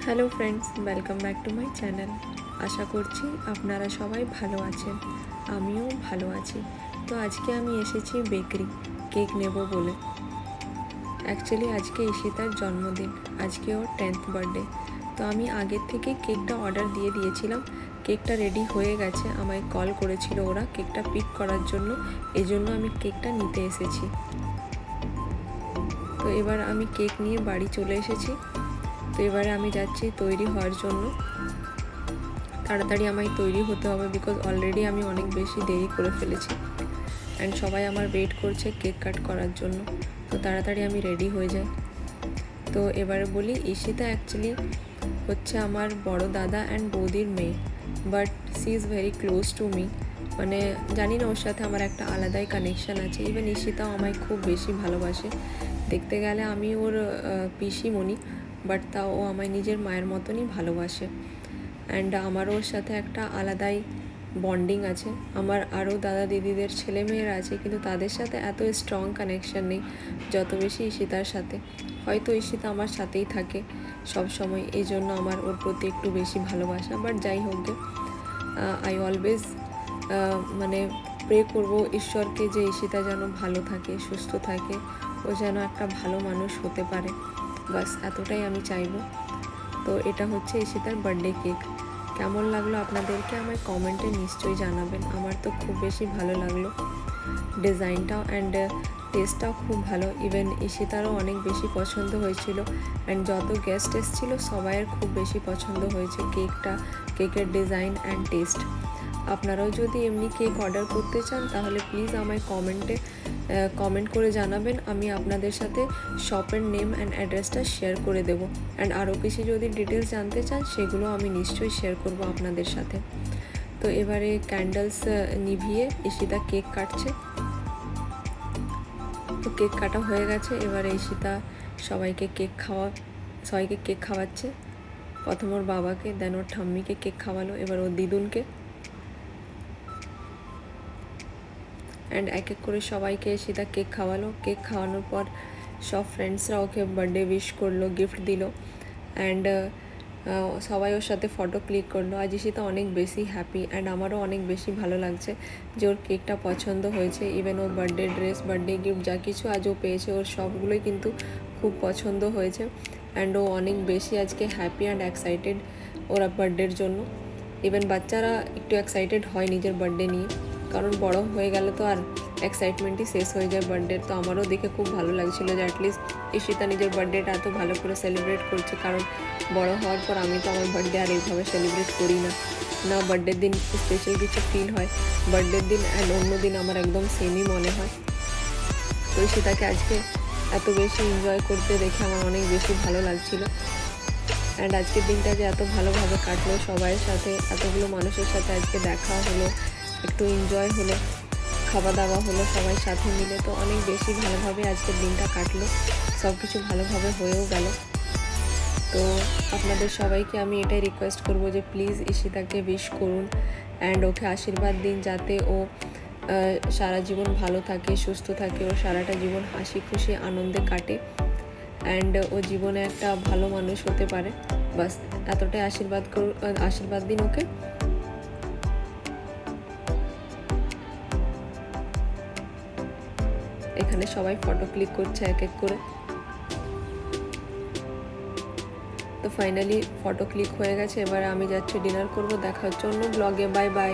Hello friends, welcome back to my channel. আশা করছি আপনারা সবাই ভালো আছেন, আমিও ভালো আছি। তো আজকে আমি এসেছি বেকারি কেক নেব বলে। অ্যাকচুয়ালি আজকে ঈশিতার জন্মদিন, আজকে ওর 10th বার্থডে। তো আমি আগের থেকে কেকটা অর্ডার দিয়ে দিয়েছিলাম, কেকটা রেডি হয়ে গেছে। আমায় কল করেছিল ওরা কেকটা পিক করার জন্য, এই জন্য আমি কেকটা নিতে এসেছি। তো এবার আমি কেক নিয়ে বাড়ি চলে এসেছি। তো এবারে আমি যাচ্ছি তৈরি হওয়ার জন্য। তাড়াতাড়ি আমায় তৈরি হতে হবে, বিকজ অলরেডি আমি অনেক বেশি দেরি করে ফেলেছি অ্যান্ড সবাই আমার ওয়েট করছে কেক কাট করার জন্য। তো তাড়াতাড়ি আমি রেডি হয়ে যাই। তো এবারে বলি, ঈশিতা অ্যাকচুয়ালি হচ্ছে আমার বড় দাদা অ্যান্ড বৌদির মেয়ে, but she is very close to me. মানে জানি না, ওর সাথে আমার একটা আলাদাই কানেকশান আছে। ইভেন ঈশিতাও আমায় খুব বেশি ভালোবাসে। দেখতে গেলে আমি ওর পিসিমণি, বাট তাও ও আমায় নিজের মায়ের মতনই ভালোবাসে। অ্যান্ড আমারও ওর সাথে একটা আলাদাই বন্ডিং আছে। আমার আরও দাদা দিদিদের ছেলে মেয়েরা আছে, কিন্তু তাদের সাথে এত স্ট্রং কানেকশান নেই যত বেশি ঈশিতার সাথে। হয়তো ঈশিতা আমার সাথেই থাকে সব সময়, এই জন্য আমার ওর প্রতি একটু বেশি ভালোবাসা। বাট যাই হোক গে, আই অলওয়েজ মানে প্রে করব ঈশ্বরকে যে ঈশিতা যেন ভালো থাকে, সুস্থ থাকে, ও যেন একটা ভালো মানুষ হতে পারে। বাস এতটাই আমি চাইবো। তো এটা হচ্ছে ঈশিতার বার্থডে কেক। কেমন লাগলো আপনাদেরকে আমায় কমেন্টে নিশ্চয়ই জানাবেন। আমার তো খুব বেশি ভালো লাগলো ডিজাইনটাও, অ্যান্ড টেস্টটাও খুব ভালো। ইভেন ঈশিতারও অনেক বেশি পছন্দ হয়েছিল, অ্যান্ড যত গেস্ট এসেছিলো সবাইয়ের খুব বেশি পছন্দ হয়েছে কেকটা, কেকের ডিজাইন অ্যান্ড টেস্ট। আপনারাও যদি এমনি কেক অর্ডার করতে চান তাহলে প্লিজ আমায় কমেন্ট করে জানাবেন। আমি আপনাদের সাথে শপের নেম অ্যান্ড অ্যাড্রেসটা শেয়ার করে দেবো। অ্যান্ড আরও কিছু যদি ডিটেলস জানতে চান সেগুলো আমি নিশ্চয়ই শেয়ার করব আপনাদের সাথে। তো এবারে ক্যান্ডেলস নিভিয়ে ঈশিতা কেক কাটছে। তো কেক কাটা হয়ে গেছে। এবারে ঈশিতা সবাইকে কেক খাওয়াচ্ছে। প্রথম ওর বাবাকে, দেন ওর ঠাম্মিকে কেক খাওয়ালো, এবার ওর দিদুনকে, অ্যান্ড এক এক করে সবাইকে ঈশিতা কেক খাওয়ালো। কেক খাওয়ানোর পর সব ফ্রেন্ডসরা ওকে বার্থডে উইশ করলো, গিফট দিল, অ্যান্ড সবাই ওর সাথে ফটো ক্লিক করলো। আজ ঈশিতা অনেক বেশি হ্যাপি, অ্যান্ড আমারও অনেক বেশি ভালো লাগছে যে ওর কেকটা পছন্দ হয়েছে। ইভেন ওর বার্থডে ড্রেস, বার্থডে গিফট যা কিছু আজ ও পেয়েছে, ওর সবগুলোই কিন্তু খুব পছন্দ হয়েছে। অ্যান্ড ও অনেক বেশি আজকে হ্যাপি অ্যান্ড এক্সাইটেড ওর বার্থডের জন্য। ইভেন বাচ্চারা একটু এক্সাইটেড হয় নিজের বার্থডে নিয়ে, কারণ বড় হয়ে গেলে তো আর এক্সাইটমেন্টই শেষ হয়ে যায় বার্থডের। তো আমারও দেখে খুব ভালো লাগছিলো যে অ্যাটলিস্ট ঈশিতা নিজের বার্থডেটা এত ভালো করে সেলিব্রেট করছে। কারণ বড় হওয়ার পর আমি তো আমার বার্থডে আর এইভাবে সেলিব্রেট করি না। বার্থডের দিন স্পেশাল কিছু ফিল হয়, বার্থডের দিন অ্যান্ড অন্য দিন আমার একদম সেমই মনে হয়। তো ঈশিতাকে আজকে এত বেশি এনজয় করতে দেখে আমার অনেক বেশি ভালো লাগছিলো। অ্যান্ড আজকের দিনটা যে এত ভালোভাবে কাটলো, সবাইয়ের সাথে, এতগুলো মানুষের সাথে আজকে দেখা হলো, একটু এনজয় হলো, খাওয়া দাওয়া হলো সবাই সাথে মিলে। তো অনেক বেশি ভালোভাবে আজকের দিনটা কাটলো, সব কিছু ভালোভাবে হয়েও গেল। তো আপনাদের সবাইকে আমি এটাই রিকোয়েস্ট করব যে প্লিজ ঈশিতাকে উইশ করুন অ্যান্ড ওকে আশীর্বাদ দিন যাতে ও সারা জীবন ভালো থাকে, সুস্থ থাকে, ও সারাটা জীবন হাসি খুশি আনন্দে কাটে, অ্যান্ড ও জীবনে একটা ভালো মানুষ হতে পারে। বাস এতটাই আশীর্বাদ দিন ওকে। এখানে সবাই ফটো ক্লিক করছে এক এক করে। তো ফাইনালি ফটো ক্লিক হয়ে গেছে। এবার আমি যাচ্ছি ডিনার করব। দেখা হচ্ছে অন্য ব্লগে। Bye bye.